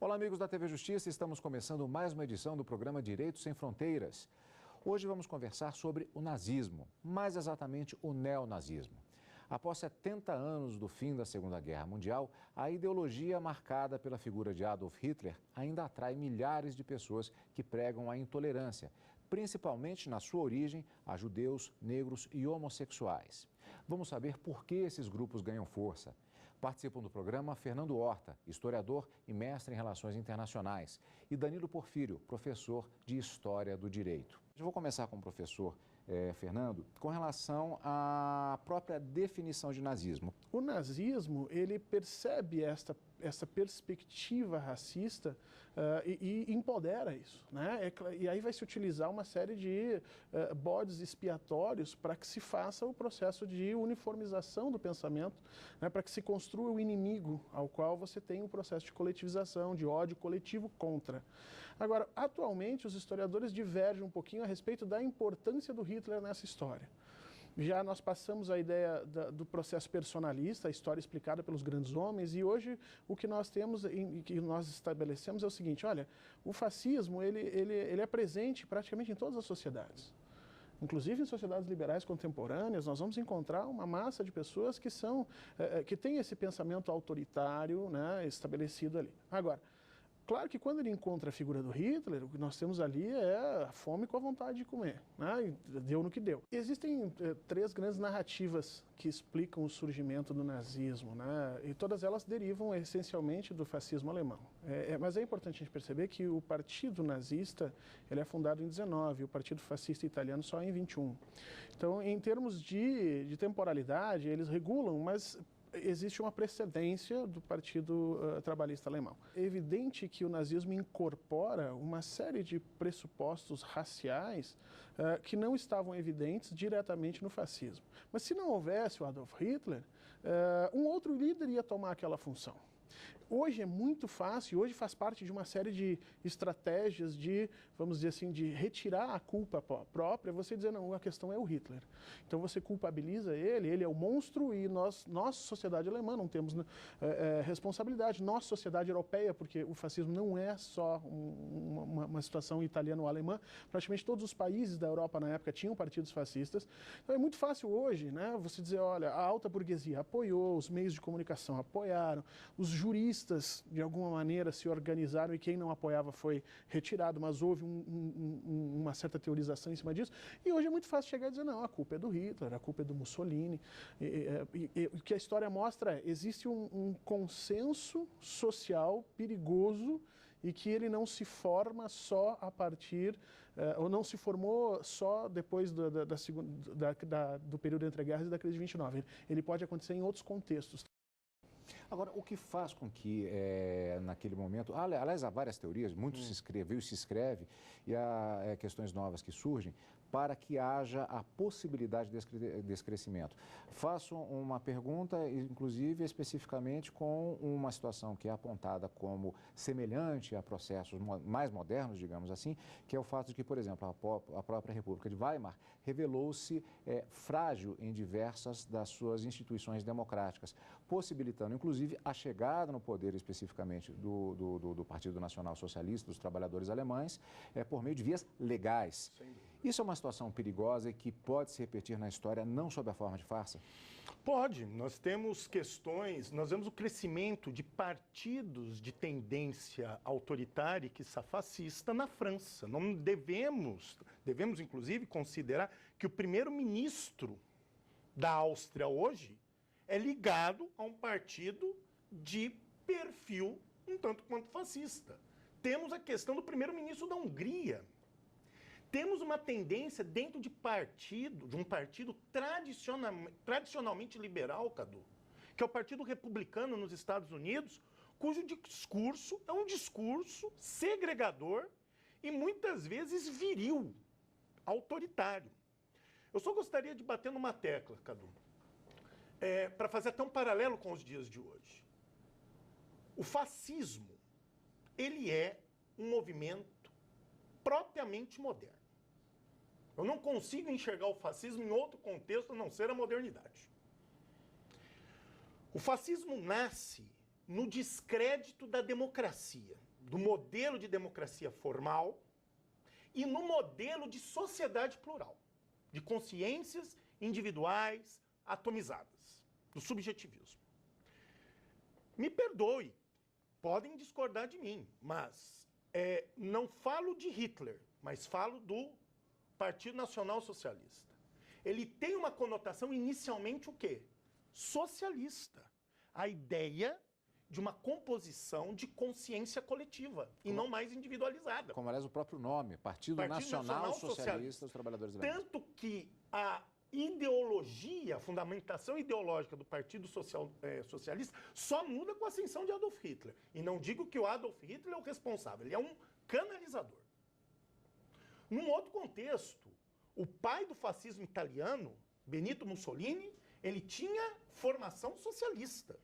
Olá, amigos da TV Justiça, estamos começando mais uma edição do programa Direitos Sem Fronteiras. Hoje vamos conversar sobre o nazismo, mais exatamente o neonazismo. Após 70 anos do fim da Segunda Guerra Mundial, a ideologia marcada pela figura de Adolf Hitler ainda atrai milhares de pessoas que pregam a intolerância, principalmente na sua origem a judeus, negros e homossexuais. Vamos saber por que esses grupos ganham força. Participam do programa Fernando Horta, historiador e mestre em Relações Internacionais, e Danilo Porfírio, professor de História do Direito. Eu vou começar com o professor Fernando, com relação à própria definição de nazismo. O nazismo, ele percebe essa perspectiva racista e empodera isso, né? E aí vai se utilizar uma série de bodes expiatórios para que se faça o processo de uniformização do pensamento, né? Para que se construa o inimigo ao qual você tem um processo de coletivização, de ódio coletivo contra. Agora, atualmente, os historiadores divergem um pouquinho a respeito da importância do Hitler nessa história. Já nós passamos a ideia do processo personalista, a história explicada pelos grandes homens, e hoje o que nós temos e que nós estabelecemos é o seguinte: olha, o fascismo ele é presente praticamente em todas as sociedades. Inclusive em sociedades liberais contemporâneas, nós vamos encontrar uma massa de pessoas que têm esse pensamento autoritário, né, estabelecido ali. Agora, claro que quando ele encontra a figura do Hitler, o que nós temos ali é a fome com a vontade de comer, né? Deu no que deu. Existem três grandes narrativas que explicam o surgimento do nazismo, né? E todas elas derivam essencialmente do fascismo alemão. Mas é importante a gente perceber que o partido nazista ele é fundado em 19, o partido fascista italiano só em 21. Então, em termos de temporalidade, eles regulam, mas existe uma precedência do Partido Trabalhista Alemão. É evidente que o nazismo incorpora uma série de pressupostos raciais que não estavam evidentes diretamente no fascismo. Mas se não houvesse o Adolf Hitler, um outro líder ia tomar aquela função. Hoje é muito fácil, hoje faz parte de uma série de estratégias de, vamos dizer assim, de retirar a culpa própria, você dizer, não, a questão é o Hitler. Então você culpabiliza ele é o monstro e nossa sociedade alemã não temos responsabilidade, nossa sociedade europeia, porque o fascismo não é só uma situação italiana ou alemã, praticamente todos os países da Europa na época tinham partidos fascistas. Então é muito fácil hoje, né, você dizer, olha, a alta burguesia apoiou, os meios de comunicação apoiaram, os juristas, de alguma maneira, se organizaram e quem não apoiava foi retirado, mas houve uma certa teorização em cima disso. E hoje é muito fácil chegar e dizer, não, a culpa é do Hitler, a culpa é do Mussolini. O que a história mostra é, existe um consenso social perigoso e que ele não se forma só a partir, ou não se formou só depois do período entre guerras e da crise de 29. Ele pode acontecer em outros contextos. Agora, o que faz com que, naquele momento, aliás, há várias teorias, muito se escreveu e se escreve, e há questões novas que surgem, para que haja a possibilidade desse crescimento. Faço uma pergunta, inclusive, especificamente com uma situação que é apontada como semelhante a processos mais modernos, digamos assim, que é o fato de que, por exemplo, a própria República de Weimar revelou-se frágil em diversas das suas instituições democráticas, possibilitando, inclusive, a chegada no poder especificamente do Partido Nacional Socialista, dos trabalhadores alemães, por meio de vias legais. Isso é uma situação perigosa e que pode se repetir na história, não sob a forma de farsa? Pode. Nós temos questões, nós vemos o crescimento de partidos de tendência autoritária e quiçá fascista na França. Não devemos inclusive considerar que o primeiro-ministro da Áustria hoje é ligado a um partido de perfil um tanto quanto fascista. Temos a questão do primeiro-ministro da Hungria. Temos uma tendência dentro de um partido tradicionalmente liberal, Cadu, que é o Partido Republicano nos Estados Unidos, cujo discurso é um discurso segregador e muitas vezes viril, autoritário. Eu só gostaria de bater numa tecla, Cadu, para fazer até um paralelo com os dias de hoje. O fascismo, ele é um movimento propriamente moderno. Eu não consigo enxergar o fascismo em outro contexto a não ser a modernidade. O fascismo nasce no descrédito da democracia. do modelo de democracia formal e no modelo de sociedade plural, de consciências individuais atomizadas, do subjetivismo. Me perdoe, podem discordar de mim, mas não falo de Hitler, mas falo do Partido Nacional Socialista. Ele tem uma conotação inicialmente o quê? Socialista. A ideia de uma composição de consciência coletiva e não mais individualizada. Como, aliás, o próprio nome, Partido Nacional Socialista dos Trabalhadores Alemães. Tanto que a ideologia, a fundamentação ideológica do Partido Socialista só muda com a ascensão de Adolf Hitler. E não digo que o Adolf Hitler é o responsável, ele é um canalizador. Num outro contexto, o pai do fascismo italiano, Benito Mussolini, ele tinha formação socialista.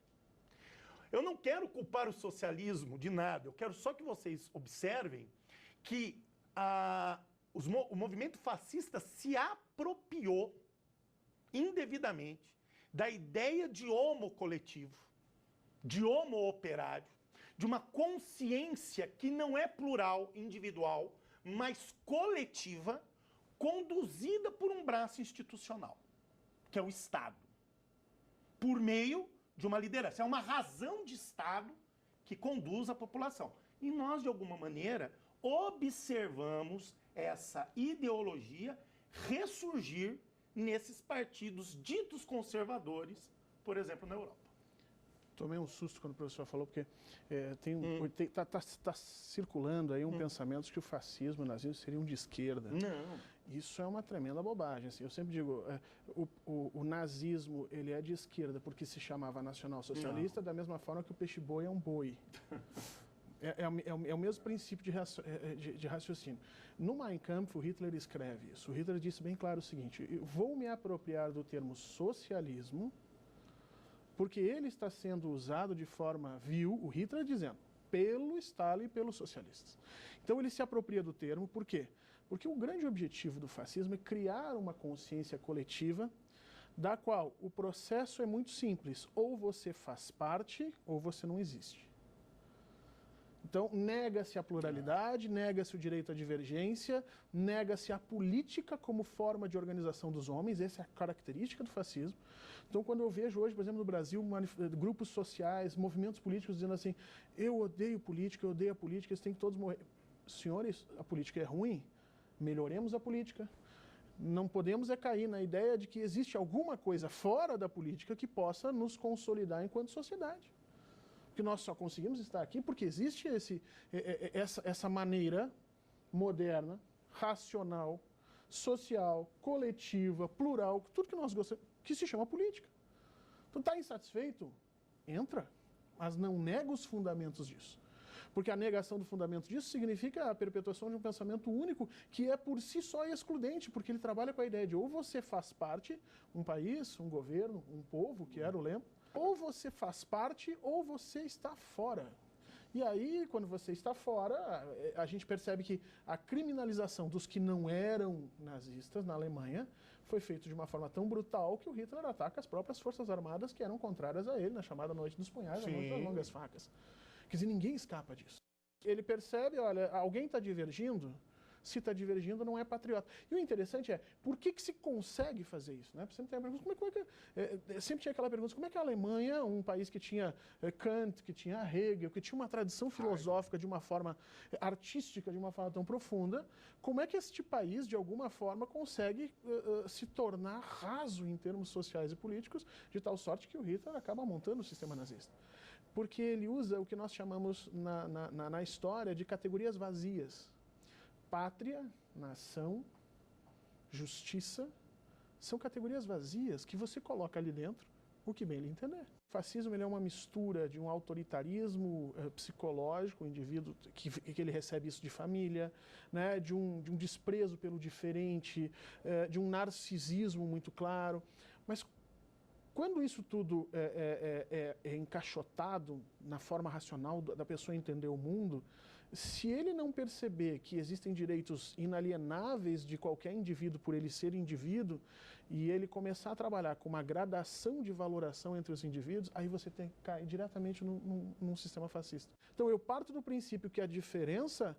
Eu não quero culpar o socialismo de nada, eu quero só que vocês observem que o movimento fascista se apropriou indevidamente da ideia de homo coletivo, de homo operário, de uma consciência que não é plural, individual, mas coletiva, conduzida por um braço institucional, que é o Estado, por meio de uma liderança. É uma razão de Estado que conduz a população. E nós, de alguma maneira, observamos essa ideologia ressurgir nesses partidos ditos conservadores, por exemplo, na Europa. Tomei um susto quando o professor falou, porque tá circulando aí um pensamento de que o fascismo e o nazismo seriam de esquerda. Não. Isso é uma tremenda bobagem. Assim, eu sempre digo, o nazismo ele é de esquerda porque se chamava nacional-socialista, da mesma forma que o peixe-boi é um boi. É o mesmo princípio de raciocínio. No Mein Kampf, o Hitler escreve isso. O Hitler disse bem claro o seguinte: eu vou me apropriar do termo socialismo porque ele está sendo usado de forma vil, o Hitler dizendo, pelo Stalin e pelos socialistas. Então ele se apropria do termo, por quê? Porque o grande objetivo do fascismo é criar uma consciência coletiva da qual o processo é muito simples. Ou você faz parte, ou você não existe. Então, nega-se a pluralidade, nega-se o direito à divergência, nega-se a política como forma de organização dos homens, essa é a característica do fascismo. Então, quando eu vejo hoje, por exemplo, no Brasil, grupos sociais, movimentos políticos dizendo assim, eu odeio política, eu odeio a política, eles têm que todos morrer. Senhores, a política é ruim, melhoremos a política. Não podemos cair na ideia de que existe alguma coisa fora da política que possa nos consolidar enquanto sociedade. Que nós só conseguimos estar aqui porque existe essa maneira moderna, racional, social, coletiva, plural, tudo que nós gostamos, que se chama política. Então, está insatisfeito? Entra, mas não nega os fundamentos disso. Porque a negação do fundamento disso significa a perpetuação de um pensamento único que é por si só excludente, porque ele trabalha com a ideia de ou você faz parte, um país, um governo, um povo, que era o lema, ou você faz parte ou você está fora. E aí, quando você está fora, a gente percebe que a criminalização dos que não eram nazistas na Alemanha foi feita de uma forma tão brutal que o Hitler ataca as próprias forças armadas que eram contrárias a ele, na chamada Noite dos Punhais, a Noite das Longas Facas. Quer dizer, ninguém escapa disso. Ele percebe, olha, alguém está divergindo, se está divergindo não é patriota. E o interessante é, por que se consegue fazer isso? Né? Sempre tem a pergunta, sempre tinha aquela pergunta, como é que a Alemanha, um país que tinha Kant, que tinha Hegel, que tinha uma tradição filosófica de uma forma artística, de uma forma tão profunda, como é que este país, de alguma forma, consegue se tornar raso em termos sociais e políticos, de tal sorte que o Hitler acaba montando o sistema nazista? Porque ele usa o que nós chamamos na história de categorias vazias. Pátria, nação, justiça, são categorias vazias que você coloca ali dentro o que bem lhe entender. O fascismo ele é uma mistura de um autoritarismo psicológico, o indivíduo que ele recebe isso de família, né, de um desprezo pelo diferente, de um narcisismo muito claro. Mas Quando isso tudo é encaixotado na forma racional da pessoa entender o mundo, se ele não perceber que existem direitos inalienáveis de qualquer indivíduo por ele ser indivíduo, e ele começar a trabalhar com uma gradação de valoração entre os indivíduos, aí você tem que cair diretamente num sistema fascista. Então eu parto do princípio que a diferença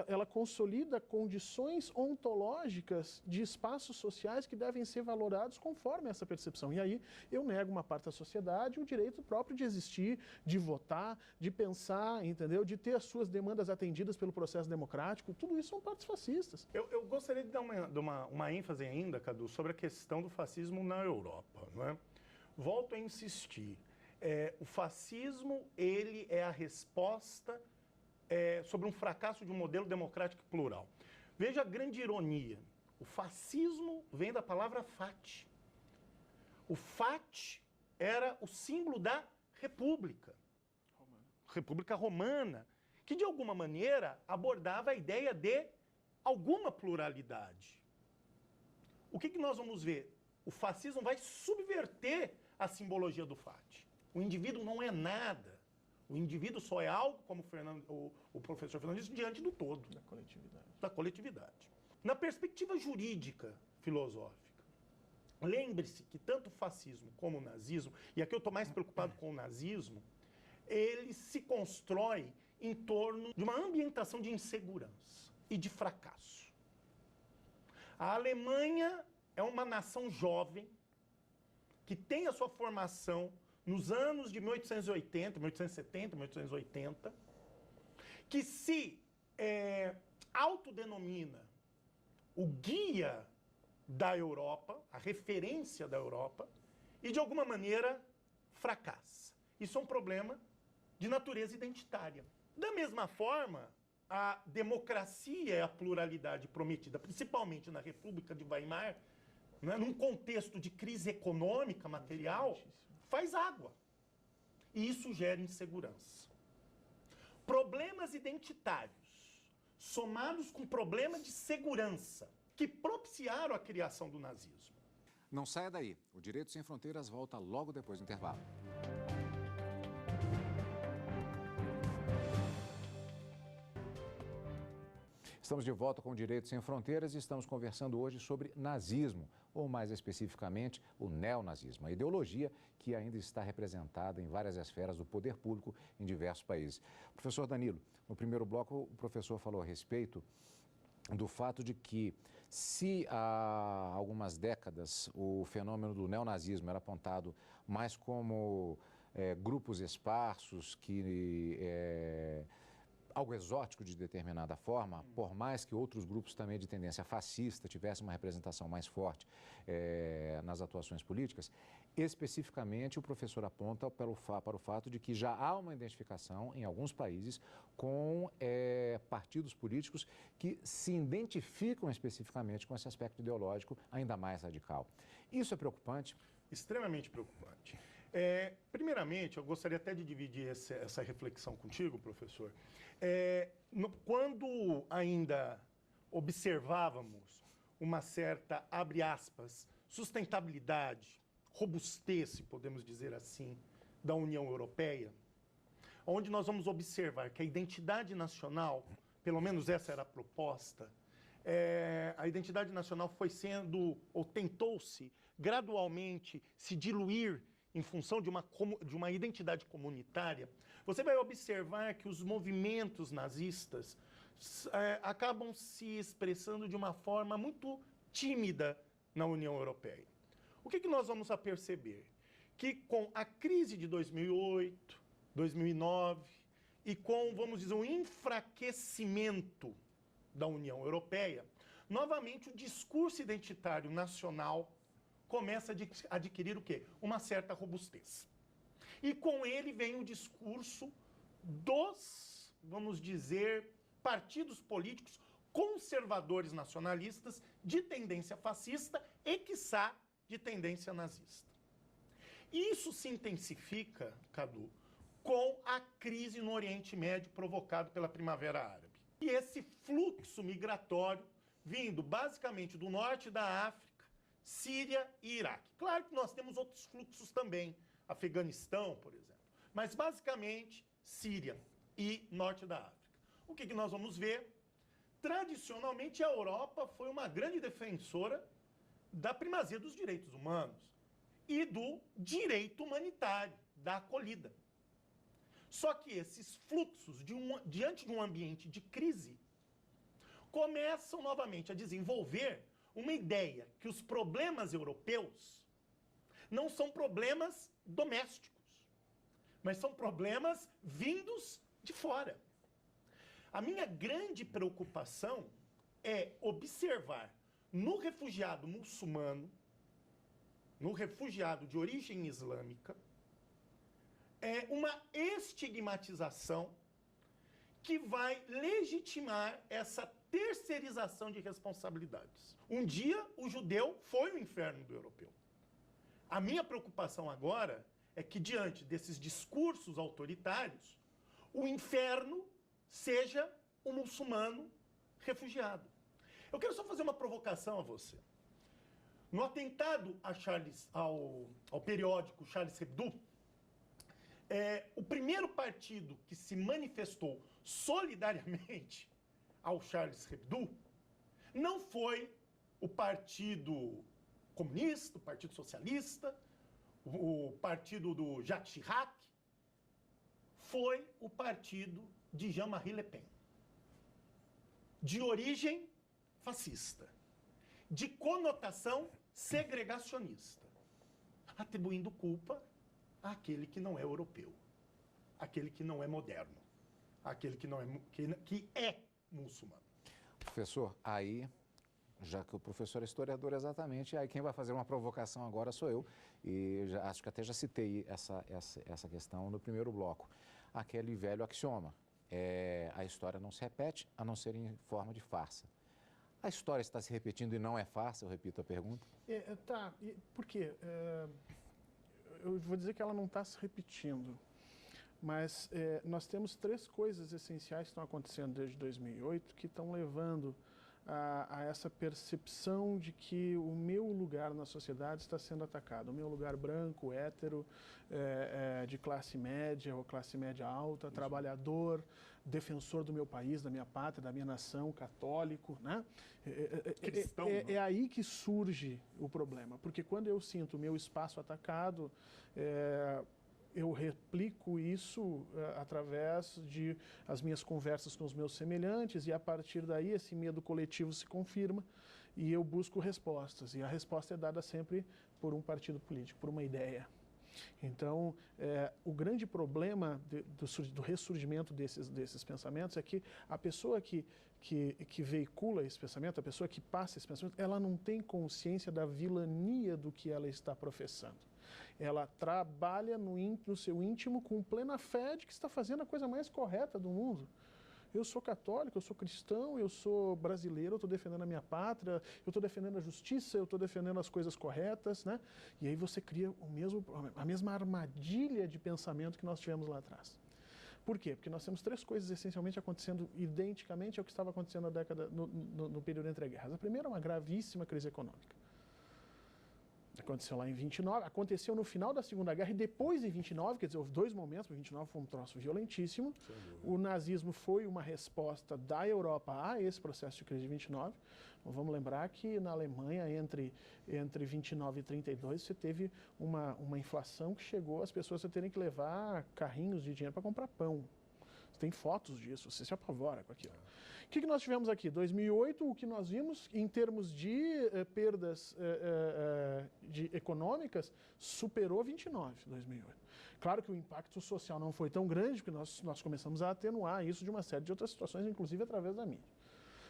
ela consolida condições ontológicas de espaços sociais que devem ser valorados conforme essa percepção. E aí eu nego uma parte da sociedade o direito próprio de existir, de votar, de pensar, entendeu? De ter as suas demandas atendidas pelo processo democrático. Tudo isso são partes fascistas. Eu gostaria de dar uma ênfase ainda, Cadu, sobre a questão do fascismo na Europa. Não é? Volto a insistir. O fascismo, ele é a resposta sobre um fracasso de um modelo democrático e plural. Veja a grande ironia. O fascismo vem da palavra fati. O fati era o símbolo da República. República Romana, que de alguma maneira abordava a ideia de alguma pluralidade. O que nós vamos ver? O fascismo vai subverter a simbologia do fati. O indivíduo não é nada. O indivíduo só é algo, como o professor Fernando disse, diante do todo. Da coletividade. Na perspectiva jurídica filosófica, lembre-se que tanto o fascismo como o nazismo, e aqui eu estou mais preocupado com o nazismo, ele se constrói em torno de uma ambientação de insegurança e de fracasso. A Alemanha é uma nação jovem que tem a sua formação nos anos de 1880, 1870, 1880, que se autodenomina o guia da Europa, a referência da Europa, e de alguma maneira fracassa. Isso é um problema de natureza identitária. Da mesma forma, a democracia e a pluralidade prometida, principalmente na República de Weimar, né, num contexto de crise econômica, material, faz água. E isso gera insegurança. Problemas identitários, somados com problemas de segurança, que propiciaram a criação do nazismo. Não saia daí. O Direito Sem Fronteiras volta logo depois do intervalo. Estamos de volta com o Direito Sem Fronteiras e estamos conversando hoje sobre nazismo, ou mais especificamente o neonazismo, a ideologia que ainda está representada em várias esferas do poder público em diversos países. Professor Danilo, no primeiro bloco o professor falou a respeito do fato de que, se há algumas décadas o fenômeno do neonazismo era apontado mais como grupos esparsos que... algo exótico de determinada forma, por mais que outros grupos também de tendência fascista tivessem uma representação mais forte nas atuações políticas, especificamente o professor aponta para o fato de que já há uma identificação em alguns países com partidos políticos que se identificam especificamente com esse aspecto ideológico ainda mais radical. Isso é preocupante? Extremamente preocupante. Primeiramente, eu gostaria até de dividir essa reflexão contigo, professor. Quando ainda observávamos uma certa, abre aspas, sustentabilidade, robustez, se podemos dizer assim, da União Europeia, onde nós vamos observar que a identidade nacional, pelo menos essa era a proposta, a identidade nacional foi sendo, ou tentou-se gradualmente se diluir em função de uma identidade comunitária, você vai observar que os movimentos nazistas acabam se expressando de uma forma muito tímida na União Europeia. O que nós vamos a perceber? Que com a crise de 2008, 2009 e com, vamos dizer, um enfraquecimento da União Europeia, novamente o discurso identitário nacional começa a adquirir o quê? Uma certa robustez. E com ele vem o discurso dos, vamos dizer, partidos políticos conservadores nacionalistas de tendência fascista e, quiçá, de tendência nazista. Isso se intensifica, Cadu, com a crise no Oriente Médio provocada pela Primavera Árabe. E esse fluxo migratório vindo basicamente do norte da África, Síria e Iraque. Claro que nós temos outros fluxos também, Afeganistão, por exemplo. Mas, basicamente, Síria e norte da África. O que nós vamos ver? Tradicionalmente, a Europa foi uma grande defensora da primazia dos direitos humanos e do direito humanitário, da acolhida. Só que esses fluxos, diante de um ambiente de crise, começam novamente a desenvolver uma ideia que os problemas europeus não são problemas domésticos, mas são problemas vindos de fora. A minha grande preocupação é observar no refugiado muçulmano, no refugiado de origem islâmica, uma estigmatização que vai legitimar essa terceirização de responsabilidades. Um dia, o judeu foi o inferno do europeu. A minha preocupação agora é que, diante desses discursos autoritários, o inferno seja o muçulmano refugiado. Eu quero só fazer uma provocação a você. No atentado ao periódico Charles Hebdo, o primeiro partido que se manifestou solidariamente ao Charles Hebdo não foi o Partido Comunista, o Partido Socialista, o partido do Jacques Chirac, foi o partido de Jean-Marie Le Pen, de origem fascista, de conotação segregacionista, atribuindo culpa àquele que não é europeu, àquele que não é moderno, àquele que é muçulmano. Professor, aí, já que o professor é historiador exatamente, aí quem vai fazer uma provocação agora sou eu, e acho que até já citei essa questão no primeiro bloco. Aquele velho axioma, a história não se repete, a não ser em forma de farsa. A história está se repetindo e não é farsa, eu repito a pergunta? Por quê? Eu vou dizer que ela não está se repetindo, mas nós temos três coisas essenciais que estão acontecendo desde 2008 que estão levando a essa percepção de que o meu lugar na sociedade está sendo atacado. O meu lugar branco, hétero, de classe média ou classe média alta, trabalhador, defensor do meu país, da minha pátria, da minha nação, católico, né? Cristão, é aí que surge o problema, porque quando eu sinto o meu espaço atacado, eu replico isso através de as minhas conversas com os meus semelhantes e a partir daí esse medo coletivo se confirma e eu busco respostas. E a resposta é dada sempre por um partido político, por uma ideia. Então, o grande problema do ressurgimento desses pensamentos é que a pessoa que veicula esse pensamento, a pessoa que passa esse pensamento, ela não tem consciência da vilania do que ela está professando. Ela trabalha no seu íntimo com plena fé de que está fazendo a coisa mais correta do mundo. Eu sou católico, eu sou cristão, eu sou brasileiro, eu estou defendendo a minha pátria, eu estou defendendo a justiça, eu estou defendendo as coisas corretas, né? E aí você cria a mesma armadilha de pensamento que nós tivemos lá atrás. Por quê? Porque nós temos três coisas essencialmente acontecendo identicamente ao que estava acontecendo no período entre guerras. A primeira é uma gravíssima crise econômica. Aconteceu lá em 29, aconteceu no final da Segunda Guerra e depois de 29, quer dizer, houve dois momentos, 29 foi um troço violentíssimo. O nazismo foi uma resposta da Europa a esse processo de crise de 29. Então, vamos lembrar que na Alemanha, entre 29 e 32, você teve uma inflação que chegou as pessoas a terem que levar carrinhos de dinheiro para comprar pão. Você tem fotos disso, você se apavora com aquilo. O que nós tivemos aqui? 2008, o que nós vimos em termos de perdas econômicas superou 29, 2008. Claro que o impacto social não foi tão grande, porque nós começamos a atenuar isso de uma série de outras situações, inclusive através da mídia.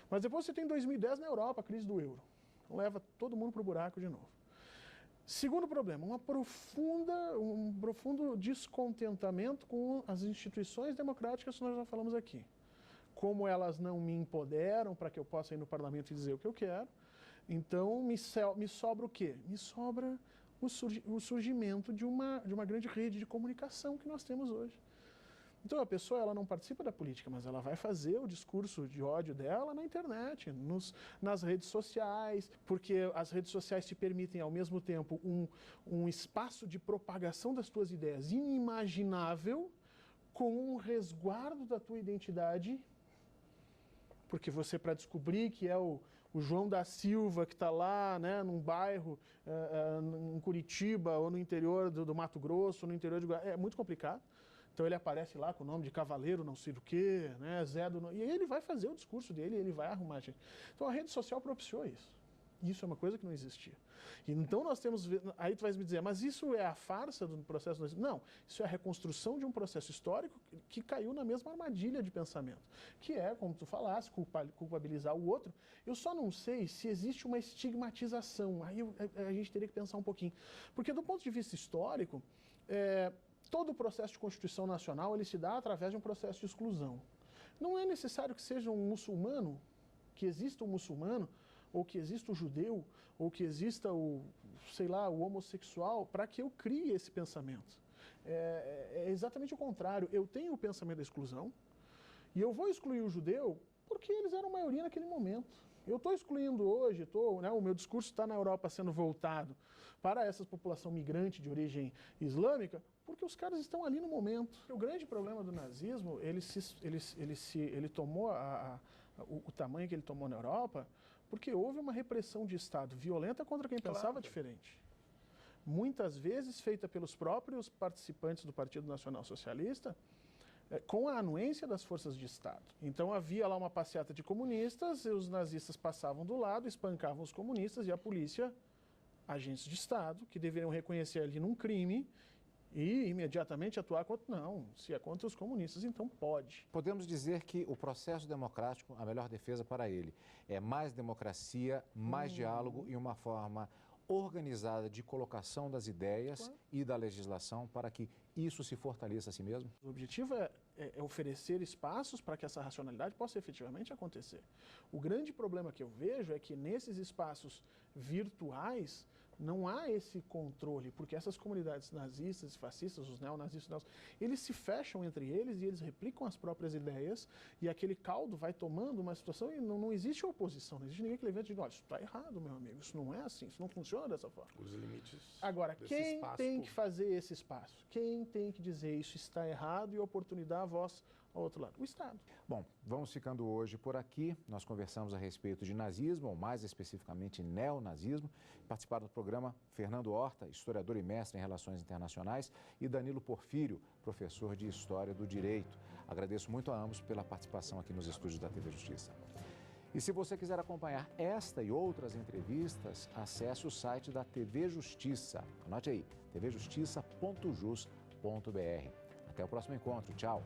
Mas depois você tem 2010 na Europa, a crise do euro. Leva todo mundo para o buraco de novo. Segundo problema, um profundo descontentamento com as instituições democráticas que nós já falamos aqui. Como elas não me empoderam para que eu possa ir no parlamento e dizer o que eu quero, então me sobra o quê? Me sobra o surgimento de uma grande rede de comunicação que nós temos hoje. Então a pessoa ela não participa da política, mas ela vai fazer o discurso de ódio dela na internet, nas redes sociais, porque as redes sociais te permitem ao mesmo tempo um espaço de propagação das tuas ideias inimaginável, com um resguardo da tua identidade, porque você, para descobrir que é o João da Silva, que está lá, né, num bairro, em Curitiba, ou no interior do Mato Grosso, no interior de Goiás, é muito complicado. Então ele aparece lá com o nome de Cavaleiro, não sei do quê, né, Zé do... E aí ele vai fazer o discurso dele, ele vai arrumar a gente. Então a rede social propiciou isso. Isso é uma coisa que não existia. E então nós temos... Aí tu vais me dizer, mas isso é a farsa do processo... Não, isso é a reconstrução de um processo histórico que caiu na mesma armadilha de pensamento. Que é, como tu falaste, culpabilizar o outro. Eu só não sei se existe uma estigmatização. Aí a gente teria que pensar um pouquinho. Porque do ponto de vista histórico, todo o processo de Constituição Nacional ele se dá através de um processo de exclusão. Não é necessário que seja um muçulmano, que exista um muçulmano, ou que exista o judeu, ou que exista o homossexual, para que eu crie esse pensamento. É exatamente o contrário. Eu tenho o pensamento da exclusão, e eu vou excluir o judeu porque eles eram maioria naquele momento. Eu estou excluindo hoje, o meu discurso está na Europa sendo voltado para essa população migrante de origem islâmica, porque os caras estão ali no momento. O grande problema do nazismo, ele tomou o tamanho que ele tomou na Europa, porque houve uma repressão de Estado violenta contra quem pensava diferente. Muitas vezes feita pelos próprios participantes do Partido Nacional Socialista, com a anuência das forças de Estado. Então havia lá uma passeata de comunistas, e os nazistas passavam do lado, espancavam os comunistas, e a polícia, agentes de Estado, que deveriam reconhecer ali num crime, e imediatamente atuar contra... Não, se é contra os comunistas, então pode. Podemos dizer que o processo democrático, a melhor defesa para ele é mais democracia, mais diálogo e uma forma organizada de colocação das ideias e da legislação para que isso se fortaleça a si mesmo? O objetivo é oferecer espaços para que essa racionalidade possa efetivamente acontecer. O grande problema que eu vejo é que nesses espaços virtuais não há esse controle, porque essas comunidades nazistas e fascistas, os neonazistas, eles se fecham entre eles e eles replicam as próprias ideias, e aquele caldo vai tomando uma situação e não existe oposição, não existe ninguém que levante e diga, olha, isso está errado, meu amigo, isso não é assim, isso não funciona dessa forma. Os limites. Agora, quem tem que fazer esse espaço? Quem tem que dizer isso está errado e oportunidade a voz ao outro lado? O Estado. Bom, vamos ficando hoje por aqui. Nós conversamos a respeito de nazismo, ou mais especificamente neonazismo. Participaram do programa Fernando Horta, historiador e mestre em Relações Internacionais, e Danilo Porfírio, professor de História do Direito. Agradeço muito a ambos pela participação aqui nos estúdios da TV Justiça. E se você quiser acompanhar esta e outras entrevistas, acesse o site da TV Justiça. Anote aí, tvjustiça.jus.br. Até o próximo encontro. Tchau.